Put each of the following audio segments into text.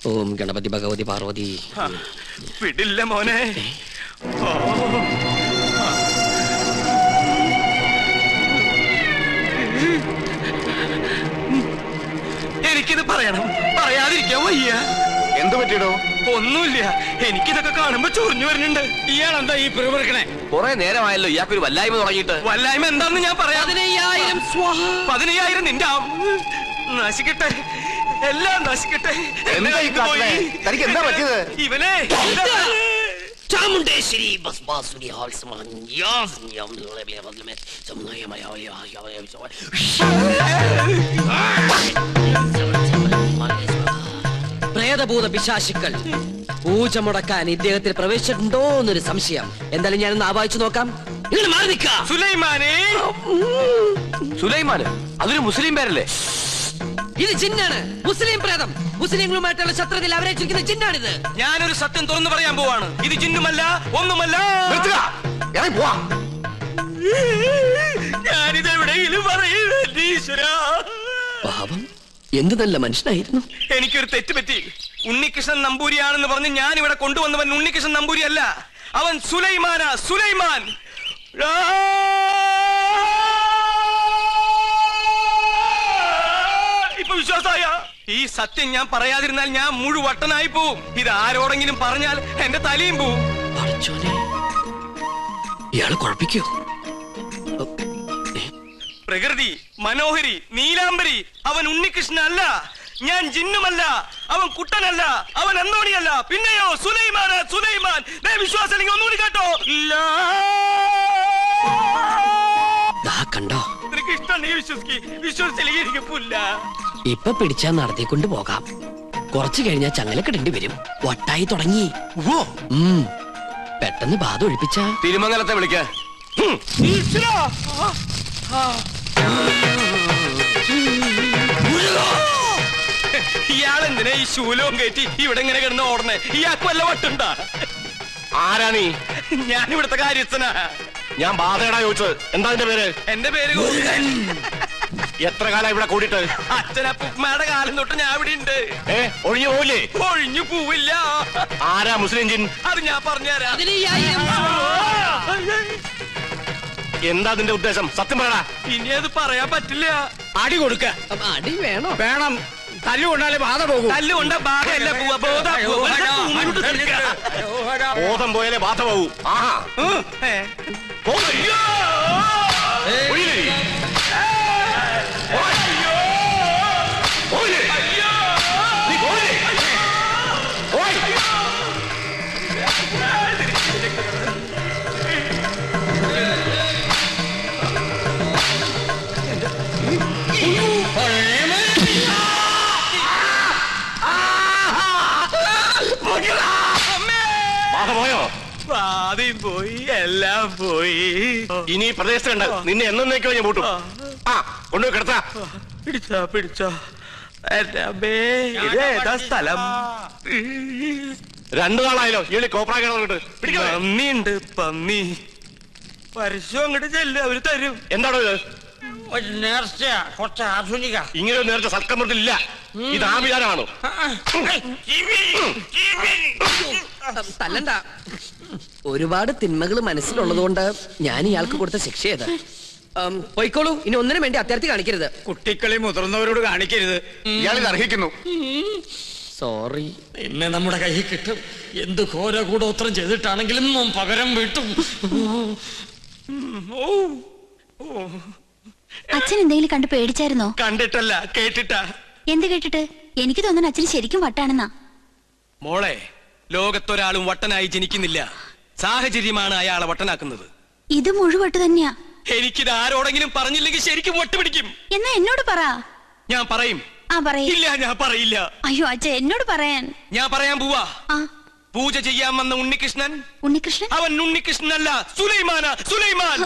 ഓം ഗണപതി ഭഗവതി പാർവതി. വിടില്ല മോനെ. എനിക്കിത് പറയണം, പറയാതിരിക്കാൻ വയ്യ. എന്ത് പറ്റിയിടോ? ഒന്നുമില്ല, എനിക്കിതൊക്കെ കാണുമ്പോ ചൊറിഞ്ഞു വരുന്നുണ്ട്. ഇയാളെന്താ ഈ പിറുപിറുക്കണേ? കുറെ നേരമായല്ലോ ഇയാൾക്കൊരു വല്ലായ്മ തുടങ്ങിയിട്ട്. വല്ലായ്മ എന്താന്ന് ഞാൻ പറയാം. 15,000 നിന്റെ നശിക്കട്ടെ, എല്ലാം നശിക്കട്ടെ. തനിക്ക് എന്താ പറ്റിയത്? ഇവനെ ചാമുണ്ടേശ്വരി പ്രേതഭൂത പിശാചുക്കൾ പൂജ മുടക്കാൻ ഇദ്ദേഹത്തിൽ പ്രവേശിച്ചിട്ടുണ്ടോ എന്നൊരു സംശയം. എന്തായാലും ഞാനൊന്ന് ആവാഹിച്ചു നോക്കാം. നിങ്ങൾ മാറി നിൽക്ക. സുലൈമാനെ. സുലൈമാന്? അതൊരു മുസ്ലിം പേരല്ലേ? ഇത് ജിന്നാണ്, മുസ്ലിം പ്രേതം. മുസ്ലിങ്ങളുമായിട്ടുള്ള ശത്രുതയിൽ അവരെ ചുരുക്കുന്ന ജിന്നാണിത്. ഞാനൊരു സത്യം തുറന്നു പറയാൻ പോവാണ്. ഇത് ജിന്നുമല്ല, ഒന്നുമല്ല. ഞാനിത് എവിടെയെങ്കിലും പറയൂരാ. പാപം, എന്ത് നല്ല മനുഷ്യനായിരുന്നു. എനിക്കൊരു തെറ്റ് പറ്റി. ഉണ്ണികൃഷ്ണൻ നമ്പൂരിയാണെന്ന് പറഞ്ഞ് ഞാൻ ഇവിടെ കൊണ്ടുവന്നവൻ ഉണ്ണികൃഷ്ണൻ നമ്പൂരി അല്ല, അവൻ സുലൈമാനാ. സുലൈമാൻ. ഇപ്പൊ വിശ്വാസായ? ഈ സത്യം ഞാൻ പറയാതിരുന്നാൽ ഞാൻ മുഴുവട്ടനായി പോവും. ഇത് ആരോടെങ്കിലും പറഞ്ഞാൽ എന്റെ തലയും പോവും. ഇയാള് കുഴപ്പിക്കോ? പ്രകൃതി, മനോഹരി, നീലാംബരി, അവൻ ഉണ്ണികൃഷ്ണൻ അല്ല. ഞാൻ ജിന്നുമല്ല, അവൻ കുട്ടനല്ല, അവൻ അന്തോണിയല്ല. പിന്നെയോ സുലൈമാൻ. സുലൈമാൻ. വിശ്വാസം ഒന്നുകൂടി കേട്ടോ. കണ്ടോ? നിനക്ക് ഇഷ്ടം നീ വിശ്വസിച്ചില്ല. ഇപ്പൊ പിടിച്ചാ നടത്തിക്കൊണ്ട് പോകാം. കുറച്ചു കഴിഞ്ഞാൽ ചങ്ങലക്കിടേണ്ടി വരും. വട്ടായി തുടങ്ങി. പെട്ടെന്ന് ബാധ ഒഴിപ്പിച്ച തിരുമംഗലത്തെ വിളിക്ക. ഇയാളെന്തിനാ ഈ ശൂലവും കയറ്റി ഇവിടെ ഇങ്ങനെ കിടന്ന് ഓടണേ? ഇയാൾക്ക് വല്ല വട്ടുണ്ടാ? ആരാ നീ? ഞാൻ ഇവിടുത്തെ കാര്യസ്ഥനാ. ഞാൻ ബാധയടാ ചോദിച്ചത്. എന്താ നിന്റെ പേര്? എന്റെ പേര് എത്ര കാലം ഇവിടെ കൂടിയിട്ട്? അച്ഛനപ്പുമ്മയുടെ കാലം തൊട്ട് ഞാൻ ഇവിടെ ഉണ്ട്. ഒഴിഞ്ഞു പോവില്ലേ? ഒഴിഞ്ഞു പോവില്ല. ആരാ മുസ്ലിം ജിൻ? അത് ഞാൻ പറഞ്ഞുതരാം. എന്താ നിന്റെ ഉദ്ദേശം? സത്യം പറയടാ. ഇനി അത് പറയാൻ പറ്റില്ല. അടി കൊടുക്ക. അടി വേണോ? വേണം. തല്ലുകൊണ്ടാലേ ബാധ പോകും. തല്ലുകൊണ്ട ബാധയല്ല പോവാ. ബോധം പോയാലേ ബാധ പോകൂ. ആഹാ. പോയോ? ആദ്യം പോയി, എല്ലാം പോയി. ഇനി പ്രദേശത്തുണ്ട്. നിന്നെ എന്നേക്കോ ഞാൻ പൂട്ടും. കൊണ്ടുപോയി കിടത്താ. പിടിച്ചോ. ഇതേതാ സ്ഥലം? 2 നാളായല്ലോ ഈ കോപ്രാക്കിട്ട്. പന്നിയുണ്ട്, പന്നി. പരസ്യം അങ്ങോട്ട് ചെല്ല്, അവര് തരും. എന്താണോ ഇത്? നേർച്ച കുറച്ച് ആധുനിക. ഇങ്ങനെ നേരത്തെ സൽക്കമൃത്തില്ല. ഇത് ആഭിചാരമാണോ? തല്ലണ്ട. ഒരുപാട് തിന്മകൾ മനസ്സിലുള്ളതുകൊണ്ട് ഞാൻ ഇയാൾക്ക് കൊടുത്ത ശിക്ഷ ചെയ്ത് പോയിക്കോളൂ. ഇനി ഒന്നിനും വേണ്ടി അത്യാർത്ഥി കാണിക്കരുത്. കുട്ടികളെ മുതിർന്നവരോട് കാണിക്കരുത്. ഇയാളിത് അർഹിക്കുന്നു. സോറി. എന്നെ നമ്മുടെ കയ്യിൽ കിട്ടും. എന്ത് ഘോര കൂടോത്രം ചെയ്തിട്ടാണെങ്കിലും പകരം വീട്ടും. അച്ഛൻ എന്തെങ്കിലും കണ്ട് പേടിച്ചായിരുന്നോ? കണ്ടിട്ടല്ല, കേട്ടിട്ടാ. എന്ത് കേട്ടിട്ട്? എനിക്ക് തോന്നുന്നു അച്ഛന് ശരിക്കും വട്ടാണെന്നാ. മോളെ, ലോകത്തൊരാളും വട്ടനായി ജനിക്കുന്നില്ല. സാഹചര്യമാണ് അയാളെ വട്ടനാക്കുന്നത്. ഇത് മുഴുവട്ട് തന്നെയാ. എനിക്കിത് ആരോടെങ്കിലും പറഞ്ഞില്ലെങ്കിൽ ശരിക്കും വട്ടുപിടിക്കും. എന്നാ എന്നോട് പറ. ഞാൻ പറയും. പറയില്ല. ഞാൻ പറയില്ല. അയ്യോ അച്ഛ, എന്നോട് പറയാൻ. ഞാൻ പറയാൻ പോവാ. പൂജ ചെയ്യാൻ വന്ന ഉണ്ണികൃഷ്ണൻ. ഉണ്ണികൃഷ്ണൻ? അവൻ ഉണ്ണികൃഷ്ണൻ അല്ല, സുലൈമാനാ. സുലൈമാൻ.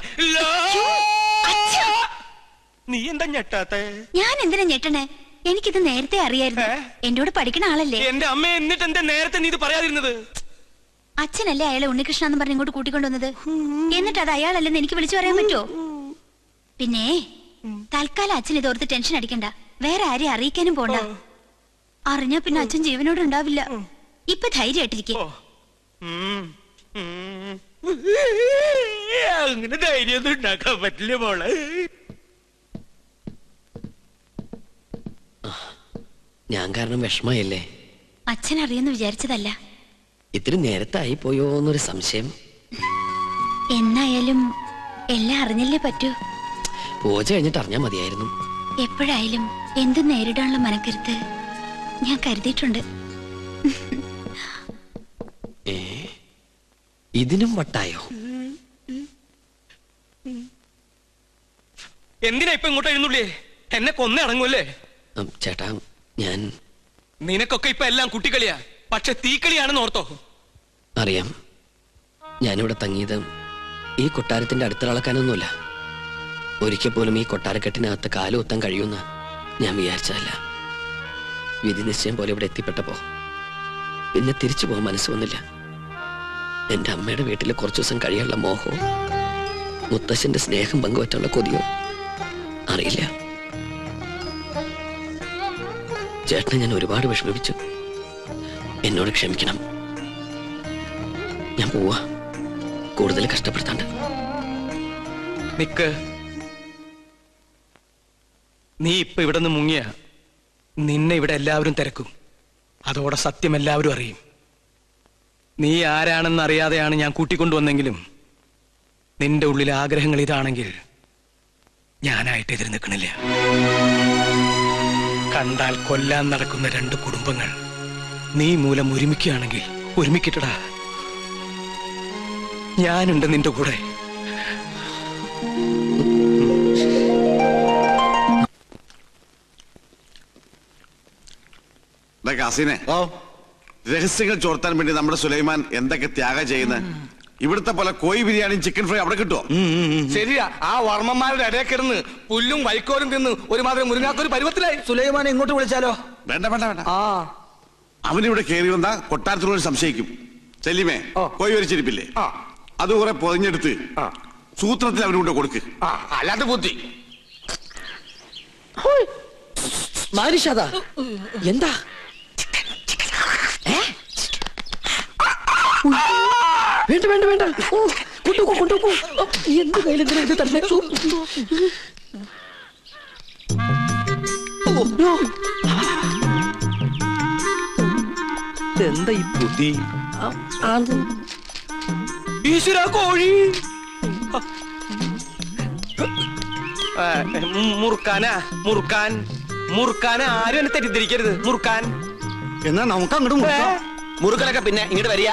നീ എന്താ ഞെട്ടാത്തെ? ഞാൻ എന്തിനാ ഞെട്ടണേ? എനിക്കിത് നേരത്തെ അറിയായിരുന്നു. എന്നോട് പഠിക്കണ ആളല്ലേ. എന്റെ അമ്മ, എന്നിട്ട് എന്താ നേരത്തെ നീ ഇത് പറയാതിരുന്നത്? അച്ഛനല്ലേ അയാളെ ഉണ്ണികൃഷ്ണ എന്ന് പറഞ്ഞ് ഇങ്ങോട്ട് കൂട്ടിക്കൊണ്ടുവന്നത്. എന്നിട്ട് അത് അയാളല്ലെന്ന് എനിക്ക് വിളിച്ചു പറയാൻ പറ്റുമോ? പിന്നെ തൽക്കാലം അച്ഛൻ ഇതോർത്ത് ടെൻഷൻ അടിക്കണ്ട. വേറെ ആരെയും അറിയിക്കാനും പോണ്ട. അറിഞ്ഞാ പിന്നെ അച്ഛൻ ജീവനോട് ഉണ്ടാവില്ല. ഇപ്പൊ ധൈര്യമായിട്ടിരിക്കെ. അങ്ങനെ ധൈര്യമൊന്നും ഉണ്ടാക്കാൻ പറ്റില്ല മോളെ. ഞാൻ കാരണം വിഷമയല്ലേ? അച്ഛൻ അറിയുമെന്ന് വിചാരിച്ചതല്ല. ഇത്തിരി നേരത്തായി പോയോ എന്നൊരു സംശയം. എന്നായാലും എല്ലാം അറിഞ്ഞല്ലേ പറ്റൂ. പൂജ കഴിഞ്ഞിട്ട് അറിഞ്ഞാ മതിയായിരുന്നു. എപ്പോഴായാലും എന്തും നേരിടാനുള്ള മനക്കരുത്ത് ഞാൻ കരുതിയിട്ടുണ്ട്. ഇതിനും വട്ടായോ? എന്തിനാ ഇപ്പൊ ഇങ്ങോട്ട് എഴുന്നള്ളിയേ? എന്നെ കൊന്നടങ്ങൂല്ലേ? ചേട്ടാ, ഞാൻ നിനക്കൊക്കെ ഇപ്പൊ എല്ലാം കുട്ടിക്കളിയാ, പക്ഷെ തീക്കളിയാണെന്ന് ഓർത്തോ? അറിയാം. ഞാനിവിടെ തങ്ങിയത് ഈ കൊട്ടാരത്തിന്റെ അടുത്തിളക്കാനൊന്നുമില്ല. ഒരിക്കൽ പോലും ഈ കൊട്ടാരക്കെട്ടിനകത്ത് കാലുകുത്താൻ കഴിയുമെന്ന് ഞാൻ വിചാരിച്ചതല്ല. വിധി നിശ്ചയം പോലെ ഇവിടെ എത്തിപ്പെട്ടപ്പോ പിന്നെ തിരിച്ചു പോകാൻ മനസ്സ് വന്നില്ല. എന്റെ അമ്മയുടെ വീട്ടിൽ കുറച്ചു ദിവസം കഴിയാനുള്ള മോഹവും മുത്തശ്ശന്റെ സ്നേഹം പങ്കുവറ്റുള്ള കൊതിയോ അറിയില്ല. ചേട്ടനെ ഞാൻ ഒരുപാട് വിഷമിപ്പിച്ചു. എന്നോട് ക്ഷമിക്കണം. ഞാൻ പോവാ, കൂടുതൽ കഷ്ടപ്പെടുത്താണ്ട്. നിക്ക്, നീ ഇപ്പൊ ഇവിടെ നിന്ന് മുങ്ങിയ നിന്നെ ഇവിടെ എല്ലാവരും തിരക്കും. അതോടെ സത്യം എല്ലാവരും അറിയും. നീ ആരാണെന്ന് അറിയാതെയാണ് ഞാൻ കൂട്ടിക്കൊണ്ടുവന്നെങ്കിലും നിന്റെ ഉള്ളിലെ ആഗ്രഹങ്ങൾ ഇതാണെങ്കിൽ ഞാനായിട്ട് എതിര് നിൽക്കണില്ല. കണ്ടാൽ കൊല്ലാൻ നടക്കുന്ന രണ്ട് കുടുംബങ്ങൾ നീ മൂലം ഒരുമിക്കുകയാണെങ്കിൽ ഒരുമിക്കട്ടടാ. ഞാനുണ്ട് നിന്റെ കൂടെ. കാസിനെ, രഹസ്യങ്ങൾ ചോർത്താൻ വേണ്ടി നമ്മുടെ സുലൈമാൻ എന്തൊക്കെ ത്യാഗം ചെയ്യുന്നത്. ഇവിടുത്തെ പോലെ കോഴി ബിരിയാണിയും ചിക്കൻ ഫ്രൈ അവിടെ കിട്ടുമോ? ശരിയാ, ആ വർമ്മന്മാരുടെ ഇടയിൽ കിടന്ന് പുല്ലും വൈക്കോലും തിന്ന് ഒരുമാതിരി മുരുങ്ങാത്തൊരു പരുവത്തിലായി. സുലൈമാനെ ഇങ്ങോട്ട് വിളിച്ചാലോ? വേണ്ട വേണ്ട വേണ്ട. അവനിവിടെ കയറി വന്ന കൊട്ടാരത്തിനോട് സംശയിക്കും. ചെല്ലിമേ, കോഴി വരിച്ചിരിപ്പില്ലേ, അത് കുറെ പൊതിഞ്ഞെടുത്ത് സൂത്രത്തിൽ അവനുകൊണ്ട് കൊടുക്ക്. അല്ലാതെ ബുദ്ധി മാനുഷാദാ, എന്താ? വേണ്ട വേണ്ട വേണ്ട, കൊണ്ടുപോ കൊണ്ടുപോ. എന്ത് കയ്യിലെന്തിനാ ഇത് തന്നെ? എന്താ ഈ ബുദ്ധി? ഈശ്വര, കോഴി മുറുക്കാനാ? മുറുക്കാൻ ആരും എന്നെ തെറ്റിദ്ധരിക്കരുത്. മുറുക്കാൻ എന്നാ നമുക്ക് അങ്ങോട്ട് മുറുക്കലൊക്കെ പിന്നെ ഇങ്ങോട്ട് വരിക.